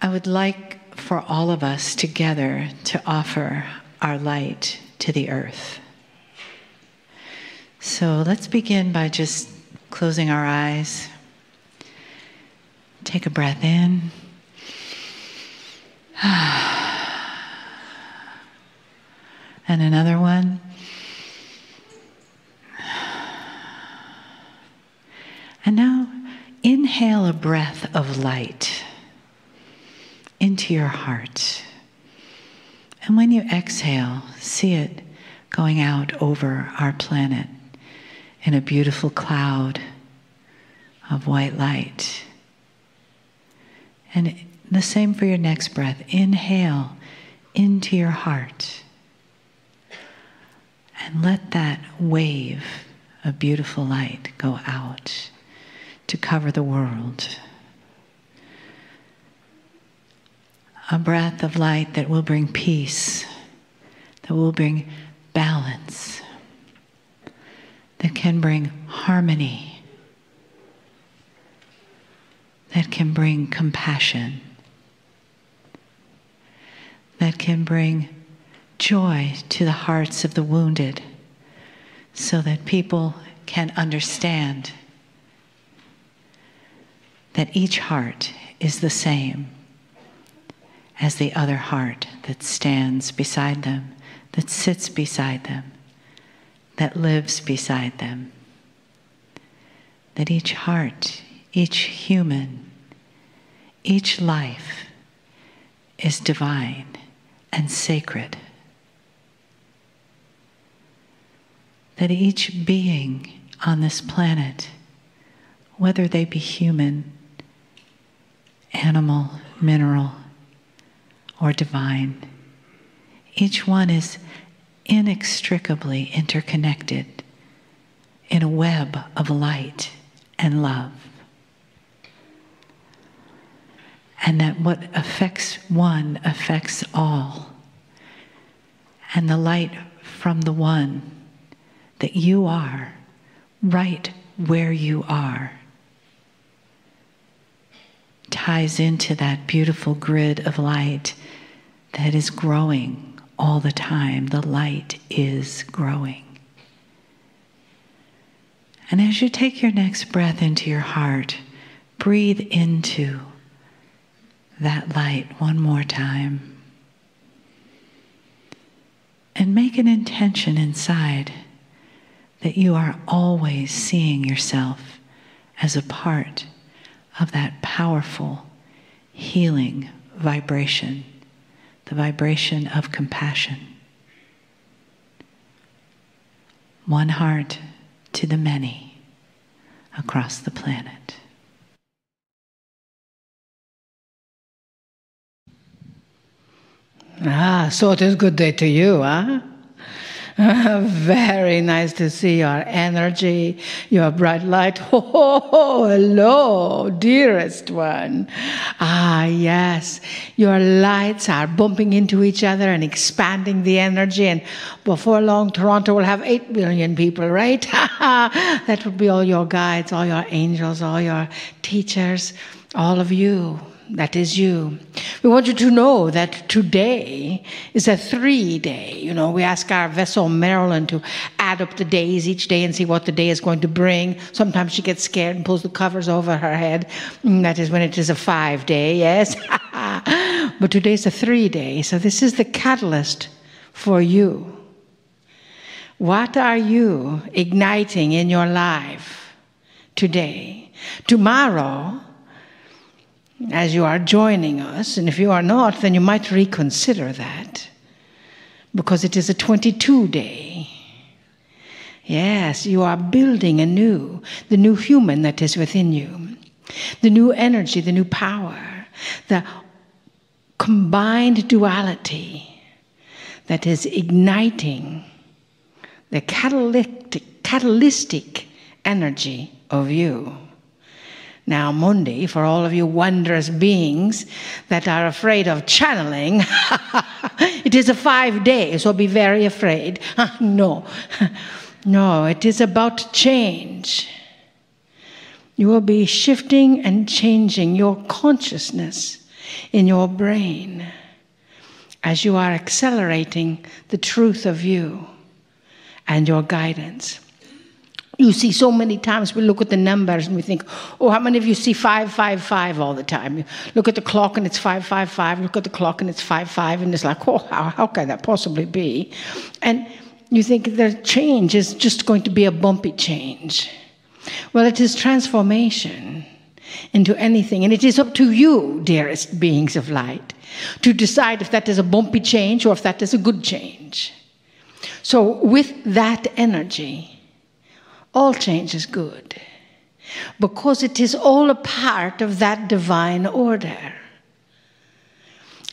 I would like for all of us together to offer our light to the earth. So let's begin by just closing our eyes. Take a breath in. And another one. And now inhale a breath of light into your heart. And when you exhale, see it going out over our planet in a beautiful cloud of white light. And the same for your next breath. Inhale into your heart. And let that wave of beautiful light go out to cover the world. A breath of light that will bring peace, that will bring balance, that can bring harmony, that can bring compassion, that can bring joy to the hearts of the wounded, so that people can understand that each heart is the same as the other heart that stands beside them, that sits beside them, that lives beside them. That each heart, each human, each life is divine and sacred. That each being on this planet, whether they be human, animal, mineral, or divine, each one is inextricably interconnected in a web of light and love. And that what affects one affects all. And the light from the one that you are, right where you are, ties into that beautiful grid of light that is growing all the time. The light is growing. And as you take your next breath into your heart, breathe into that light one more time. And make an intention inside that you are always seeing yourself as a part of that powerful, healing vibration, the vibration of compassion. One heart to the many across the planet. So it is a good day to you, huh? Very nice to see your energy, your bright light. Oh, hello, dearest one. Yes, your lights are bumping into each other and expanding the energy. And before long, Toronto will have 8 billion people, right? That would be all your guides, all your angels, all your teachers, all of you. That is you. We want you to know that today is a 3-day. You know, we ask our vessel Marilyn to add up the days each day and see what the day is going to bring. Sometimes she gets scared and pulls the covers over her head. That is when it is a 5-day, yes. But today's a 3-day, so this is the catalyst for you. What are you igniting in your life today? Tomorrow, as you are joining us, and if you are not, then you might reconsider that, because it is a 22-day. Yes, you are building anew the new human that is within you, the new energy, the new power, the combined duality that is igniting the catalytic energy of you. Now, Monday, for all of you wondrous beings that are afraid of channeling, it is a 5-day, so be very afraid. No, it is about change. You will be shifting and changing your consciousness in your brain as you are accelerating the truth of you and your guidance. You see, so many times we look at the numbers and we think, oh, how many of you see 555 all the time? You look at the clock and it's 555, look at the clock and it's 55, and it's like, oh, how can that possibly be? And you think the change is just going to be a bumpy change. Well, it is transformation into anything, and it is up to you, dearest beings of light, to decide if that is a bumpy change or if that is a good change. So with that energy, all change is good, because it is all a part of that divine order.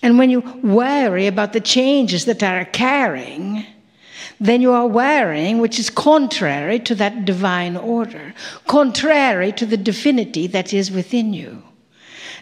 And when you worry about the changes that are occurring, then you are worrying, which is contrary to that divine order, contrary to the divinity that is within you.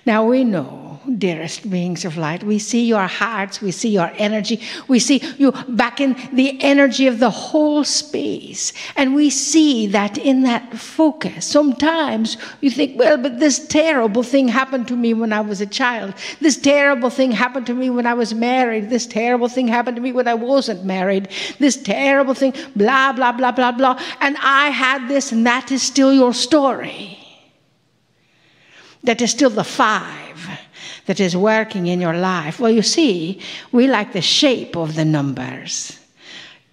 Now we know, dearest beings of light, we see your hearts, we see your energy, we see you back in the energy of the whole space. And we see that in that focus. Sometimes you think, well, but this terrible thing happened to me when I was a child. This terrible thing happened to me when I was married. This terrible thing happened to me when I wasn't married. This terrible thing, blah, blah, blah, blah, blah. And I had this, and that is still your story. That is still the 5 that is working in your life. Well, you see, we like the shape of the numbers.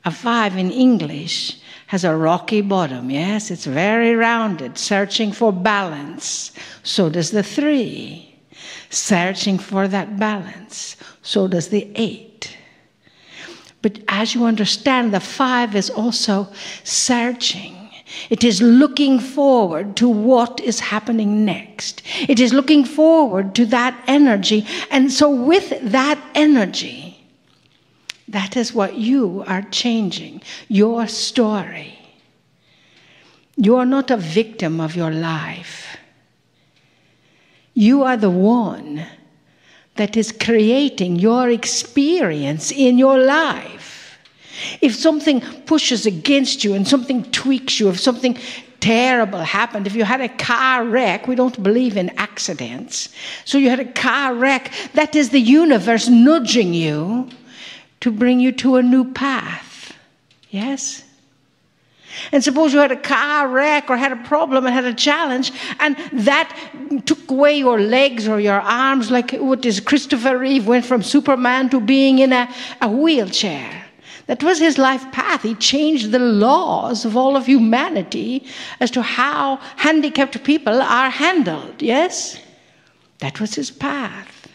A 5 in English has a rocky bottom, yes? It's very rounded, searching for balance. So does the 3. Searching for that balance. So does the 8. But as you understand, the 5 is also searching. It is looking forward to what is happening next. It is looking forward to that energy. And so with that energy, that is what you are changing, your story. You are not a victim of your life. You are the one that is creating your experience in your life. If something pushes against you and something tweaks you, if something terrible happened, if you had a car wreck, we don't believe in accidents. So you had a car wreck, that is the universe nudging you to bring you to a new path. Yes? And suppose you had a car wreck or had a problem and had a challenge, and that took away your legs or your arms, like what is Christopher Reeve went from Superman to being in a wheelchair. That was his life path. He changed the laws of all of humanity as to how handicapped people are handled, yes? That was his path.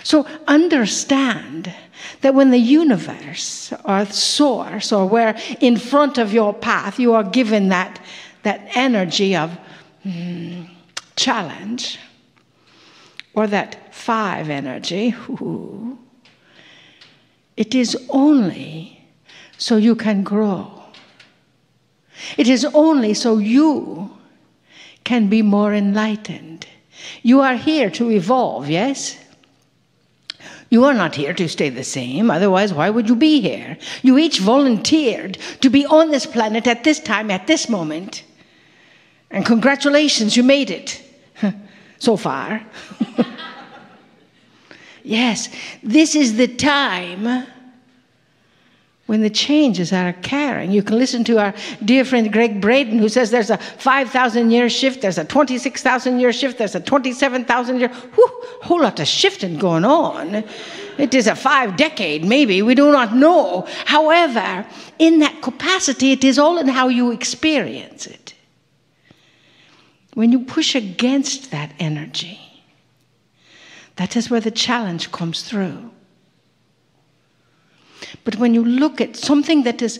So understand that when the universe or source or where in front of your path you are given that energy of challenge, or that 5 energy, it is only so you can grow. It is only so you can be more enlightened. You are here to evolve, yes? You are not here to stay the same, otherwise why would you be here? You each volunteered to be on this planet at this time, at this moment. And congratulations, you made it. So far. Yes, this is the time when the changes are occurring. You can listen to our dear friend Greg Braden, who says there's a 5,000-year shift, there's a 26,000-year shift, there's a 27,000-year, whole lot of shifting going on. It is a 5-decade, maybe, we do not know. However, in that capacity, it is all in how you experience it. When you push against that energy, that is where the challenge comes through. But when you look at something that is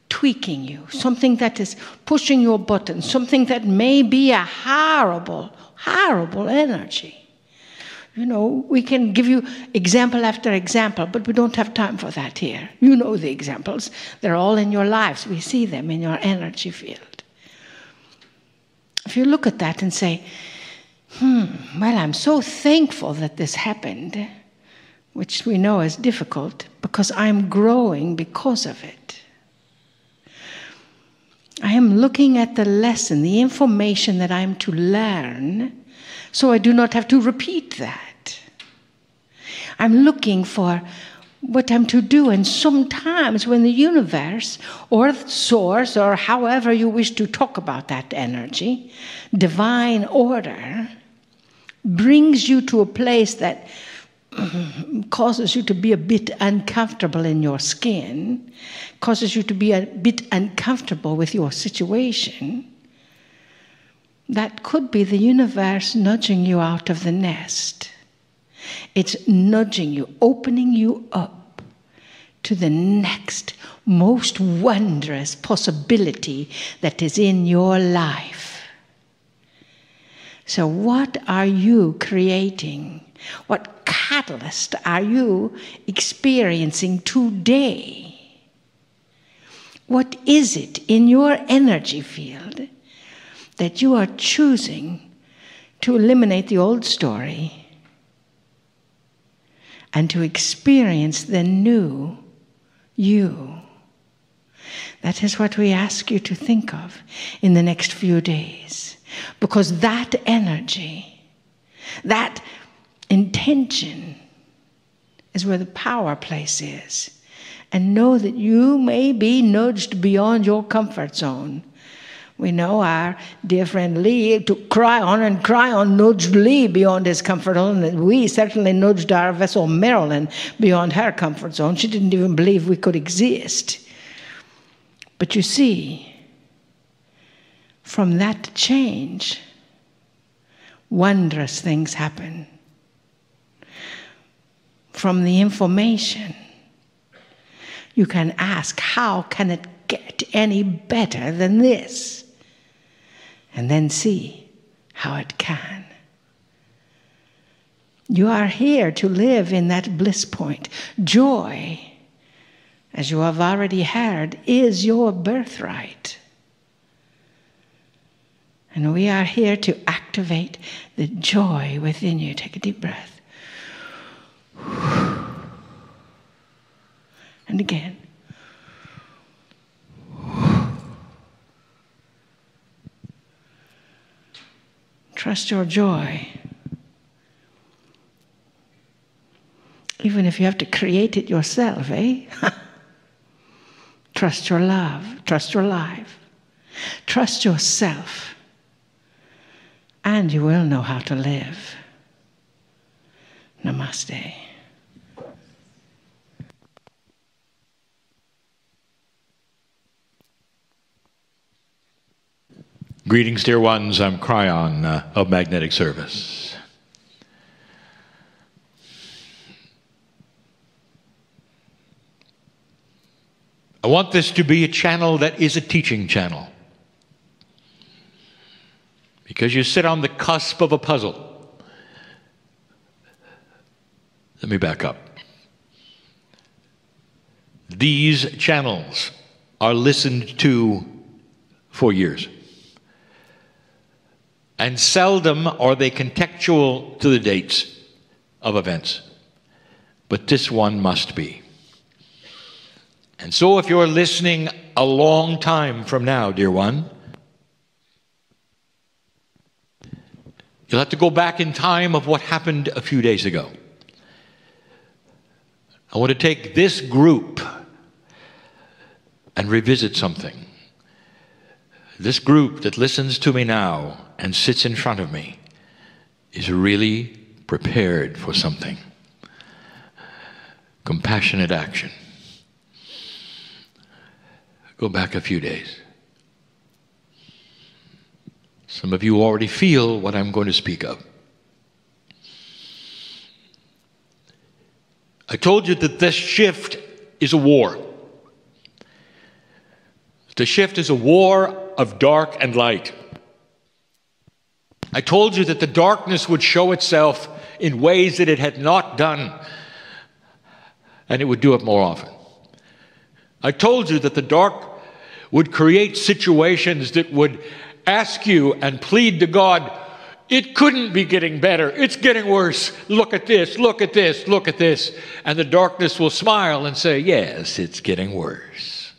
tweaking you, something that is pushing your buttons, something that may be a horrible, horrible energy. You know, we can give you example after example, but we don't have time for that here. You know the examples. They're all in your lives. We see them in your energy field. If you look at that and say, well, I'm so thankful that this happened, which we know is difficult, because I'm growing because of it. I am looking at the lesson, the information that I'm to learn, so I do not have to repeat that. I'm looking for what I'm to do. And sometimes when the universe or the source, or however you wish to talk about that energy, divine order, brings you to a place that causes you to be a bit uncomfortable in your skin, causes you to be a bit uncomfortable with your situation, that could be the universe nudging you out of the nest. It's nudging you, opening you up to the next most wondrous possibility that is in your life. So what are you creating? What catalyst are you experiencing today? What is it in your energy field that you are choosing to eliminate the old story and to experience the new you? That is what we ask you to think of in the next few days. Because that energy, that intention is where the power place is. And know that you may be nudged beyond your comfort zone. We know our dear friend Lee took Kryon, and Kryon nudged Lee beyond his comfort zone. And we certainly nudged our vessel Marilyn beyond her comfort zone. She didn't even believe we could exist. But you see, from that change, wondrous things happen. From the information, you can ask, how can it get any better than this? And then see how it can. You are here to live in that bliss point. Joy, as you have already heard, is your birthright. And we are here to activate the joy within you. Take a deep breath. And again. Trust your joy. Even if you have to create it yourself, eh? Trust your love. Trust your life. Trust yourself. And you will know how to live. Namaste. Greetings, dear ones. I'm Kryon of Magnetic Service. I want this to be a channel that is a teaching channel. Because you sit on the cusp of a puzzle. Let me back up. These channels are listened to for years. And seldom are they contextual to the dates of events. But this one must be. And so if you're listening a long time from now, dear one, you'll have to go back in time of what happened a few days ago. I want to take this group and revisit something. This group that listens to me now and sits in front of me is really prepared for something. Compassionate action. Go back a few days. Some of you already feel what I'm going to speak of. I told you that this shift is a war. The shift is a war of dark and light. I told you that the darkness would show itself in ways that it had not done, and it would do it more often. I told you that the dark would create situations that would ask you and plead to God, it couldn't be getting better, it's getting worse, look at this, look at this, look at this. And the darkness will smile and say, yes, it's getting worse.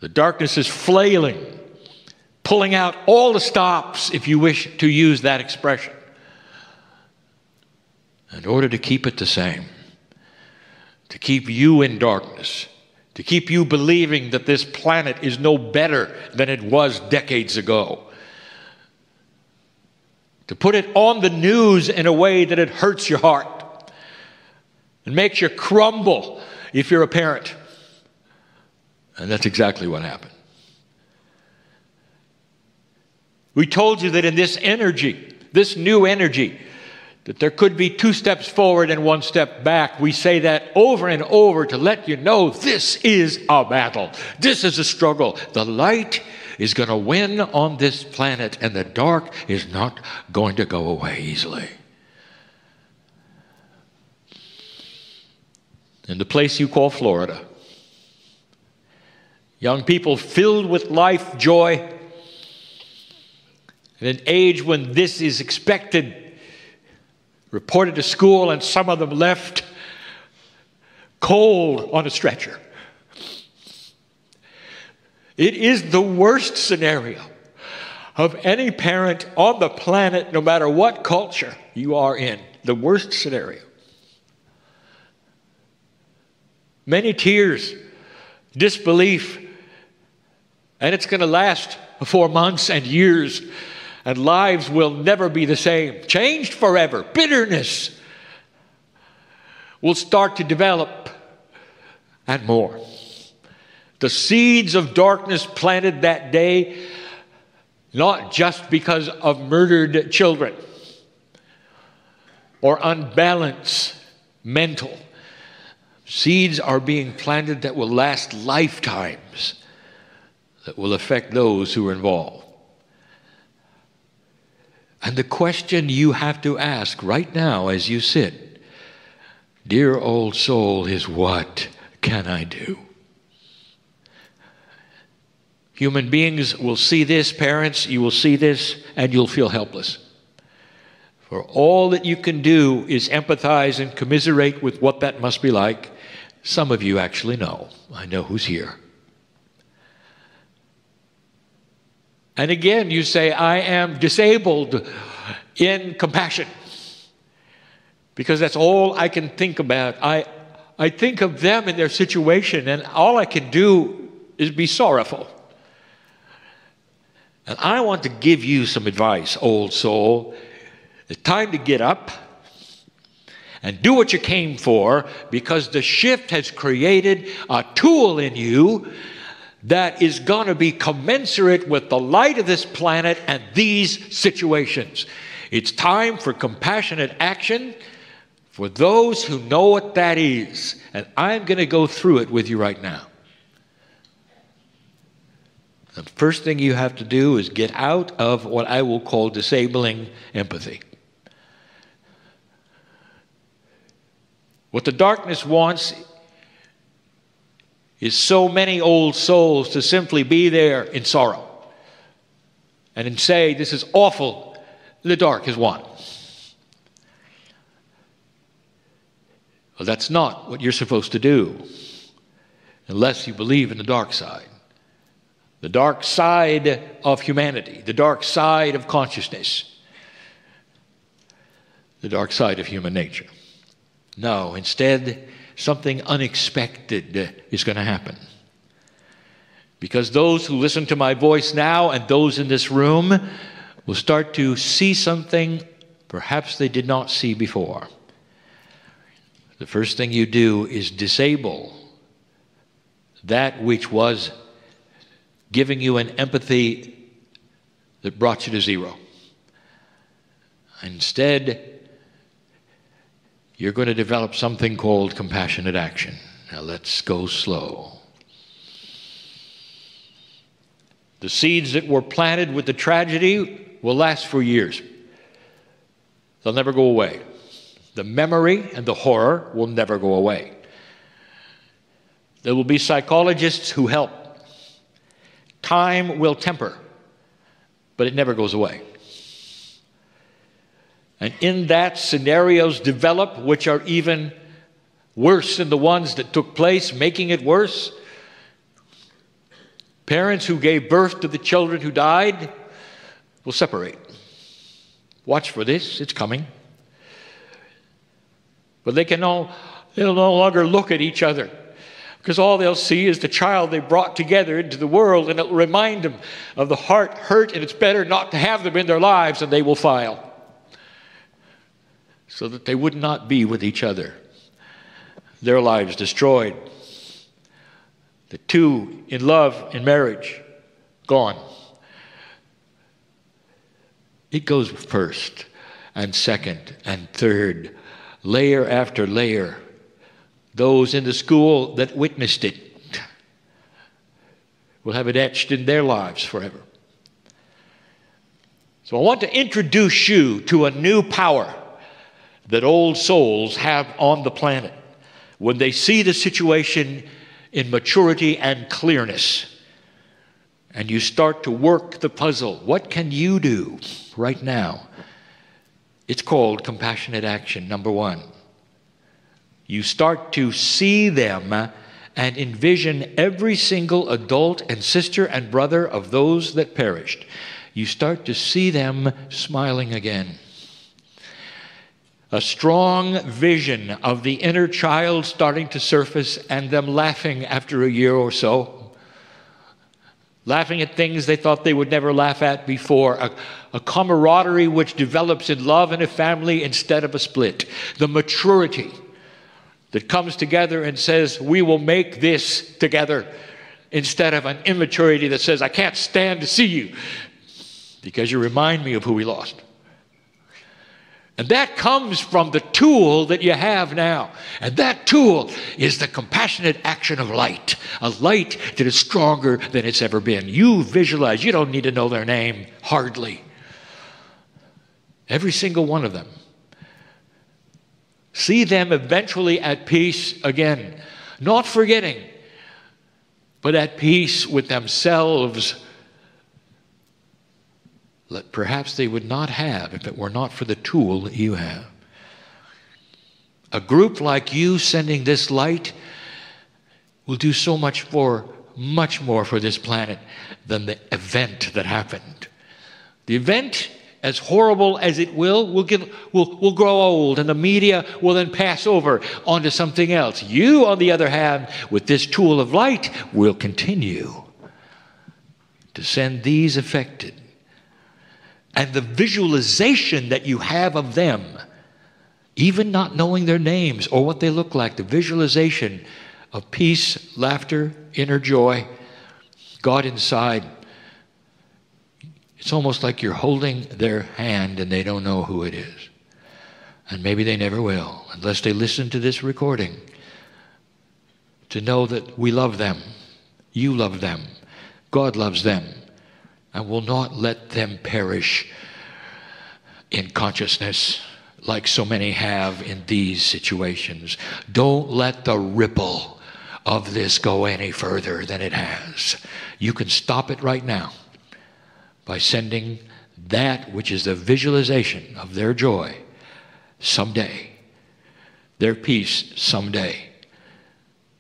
The darkness is flailing, pulling out all the stops, if you wish to use that expression. in order to keep it the same, to keep you in darkness, to keep you believing that this planet is no better than it was decades ago, to put it on the news in a way that it hurts your heart and makes you crumble if you're a parent. And that's exactly what happened. We told you that in this energy, this new energy, that there could be 2 steps forward and 1 step back. We say that over and over to let you know this is a battle. This is a struggle. The light is going to win on this planet, and the dark is not going to go away easily. In the place you call Florida, young people filled with life, joy, in an age when this is expected, reported to school, and some of them left cold on a stretcher. It is the worst scenario of any parent on the planet, no matter what culture you are in. The worst scenario. Many tears, disbelief, and it's going to last for months and years, and lives will never be the same. Changed forever. Bitterness will start to develop, and more. The seeds of darkness planted that day, not just because of murdered children or unbalanced mental. Seeds are being planted that will last lifetimes, that will affect those who are involved. And the question you have to ask right now as you sit, dear old soul, is what can I do? Human beings will see this, parents, you will see this, and you'll feel helpless. For all that you can do is empathize and commiserate with what that must be like. Some of you actually know. I know who's here. And again, you say, I am disabled in compassion. Because that's all I can think about. I think of them and their situation, and all I can do is be sorrowful. And I want to give you some advice, old soul. It's time to get up and do what you came for, because the shift has created a tool in you that is going to be commensurate with the light of this planet and these situations. It's time for compassionate action for those who know what that is. And I'm going to go through it with you right now. The first thing you have to do is get out of what I will call disabling empathy. What the darkness wants is so many old souls to simply be there in sorrow and say, this is awful, the dark has won. Well, that's not what you're supposed to do unless you believe in the dark side. The dark side of humanity, the dark side of consciousness, the dark side of human nature. No, instead, something unexpected is going to happen. Because those who listen to my voice now and those in this room will start to see something perhaps they did not see before. The first thing you do is disable that which was giving you an empathy that brought you to zero. Instead, you're going to develop something called compassionate action. Now let's go slow. The seeds that were planted with the tragedy will last for years. They'll never go away. The memory and the horror will never go away. There will be psychologists who help. Time will temper, but it never goes away. And in that, scenarios develop which are even worse than the ones that took place, making it worse. Parents who gave birth to the children who died will separate. Watch for this, it's coming. But they'll no longer look at each other, because all they'll see is the child they brought together into the world, and it'll remind them of the heart hurt, and it's better not to have them in their lives, and they will file so that they would not be with each other. Their lives destroyed. The two in love, in marriage, gone. It goes first and second and third, layer after layer. Those in the school that witnessed it will have it etched in their lives forever. So I want to introduce you to a new power that old souls have on the planet when they see the situation in maturity and clearness. And you start to work the puzzle. What can you do right now? It's called compassionate action, number one. You start to see them and envision every single adult and sister and brother of those that perished. You start to see them smiling again. A strong vision of the inner child starting to surface and them laughing after a year or so. Laughing at things they thought they would never laugh at before. A camaraderie which develops in love in a family instead of a split. The maturity that comes together and says, we will make this together, instead of an immaturity that says, I can't stand to see you because you remind me of who we lost. And that comes from the tool that you have now. And that tool is the compassionate action of light. A light that is stronger than it's ever been. You visualize, you don't need to know their name, hardly. Every single one of them. See them eventually at peace again. Not forgetting, but at peace with themselves, that perhaps they would not have if it were not for the tool that you have. A group like you sending this light will do so much more for this planet than the event that happened. The event, as horrible as it will grow old, and the media will then pass over onto something else. You, on the other hand, with this tool of light, will continue to send these affected. And the visualization that you have of them, even not knowing their names or what they look like, the visualization of peace, laughter, inner joy, God inside. It's almost like you're holding their hand and they don't know who it is. And maybe they never will, unless they listen to this recording, to know that we love them, you love them, God loves them, and will not let them perish in consciousness like so many have in these situations. Don't let the ripple of this go any further than it has. You can stop it right now by sending that which is the visualization of their joy someday, their peace someday,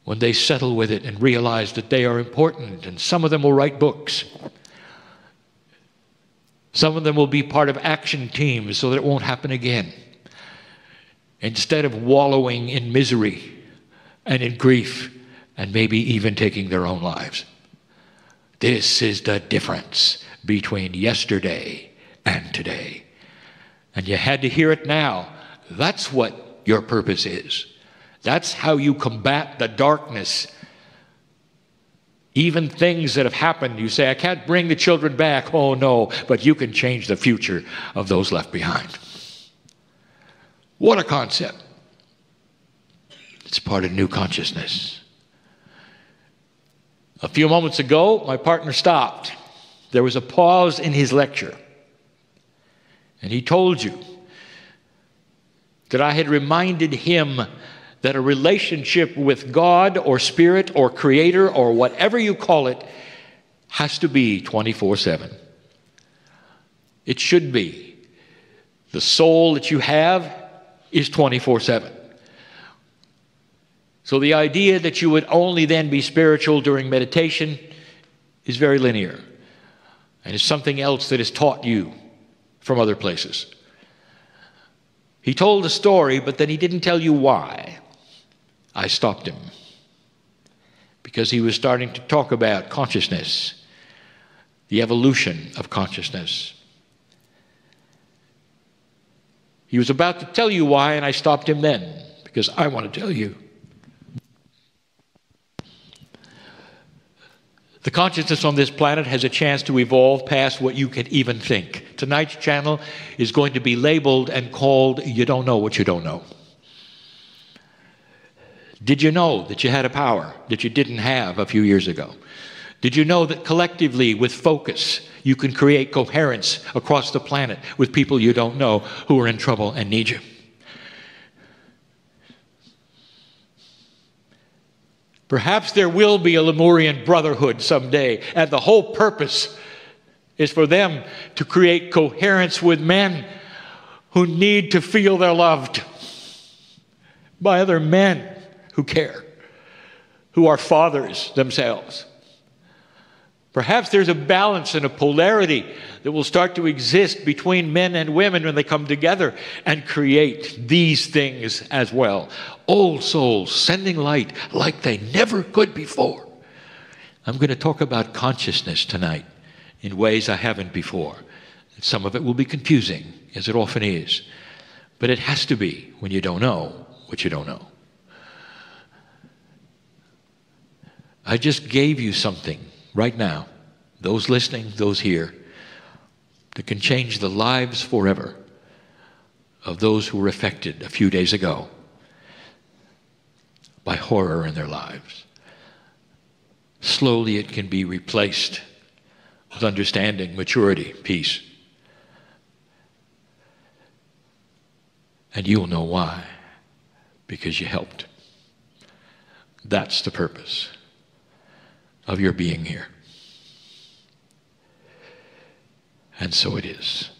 when they settle with it and realize that they are important. And some of them will write books. Some of them will be part of action teams so that it won't happen again. Instead of wallowing in misery and in grief and maybe even taking their own lives. This is the difference between yesterday and today. And you had to hear it now. That's what your purpose is. That's how you combat the darkness. Even things that have happened, you say, I can't bring the children back. Oh, no, but you can change the future of those left behind. What a concept. It's part of new consciousness. A few moments ago, my partner stopped. There was a pause in his lecture. And he told you that I had reminded him that a relationship with God or Spirit or Creator or whatever you call it has to be 24/7. It should be. The soul that you have is 24/7. So the idea that you would only then be spiritual during meditation is very linear. And it's something else that is taught you from other places. He told a story, but then he didn't tell you why. I stopped him because he was starting to talk about consciousness, the evolution of consciousness. He was about to tell you why, and I stopped him then because I want to tell you. The consciousness on this planet has a chance to evolve past what you can even think. Tonight's channel is going to be labeled and called You Don't Know What You Don't Know. Did you know that you had a power that you didn't have a few years ago? Did you know that collectively, with focus, you can create coherence across the planet with people you don't know who are in trouble and need you? Perhaps there will be a Lemurian brotherhood someday, and the whole purpose is for them to create coherence with men who need to feel they're loved by other men who care, who are fathers themselves. Perhaps there's a balance and a polarity that will start to exist between men and women when they come together and create these things as well. Old souls sending light like they never could before. I'm going to talk about consciousness tonight in ways I haven't before. Some of it will be confusing, as it often is. But it has to be when you don't know what you don't know. I just gave you something right now, those listening, those here, that can change the lives forever of those who were affected a few days ago by horror in their lives. Slowly it can be replaced with understanding, maturity, peace. And you'll know why, because you helped. That's the purpose of your being here. And so it is.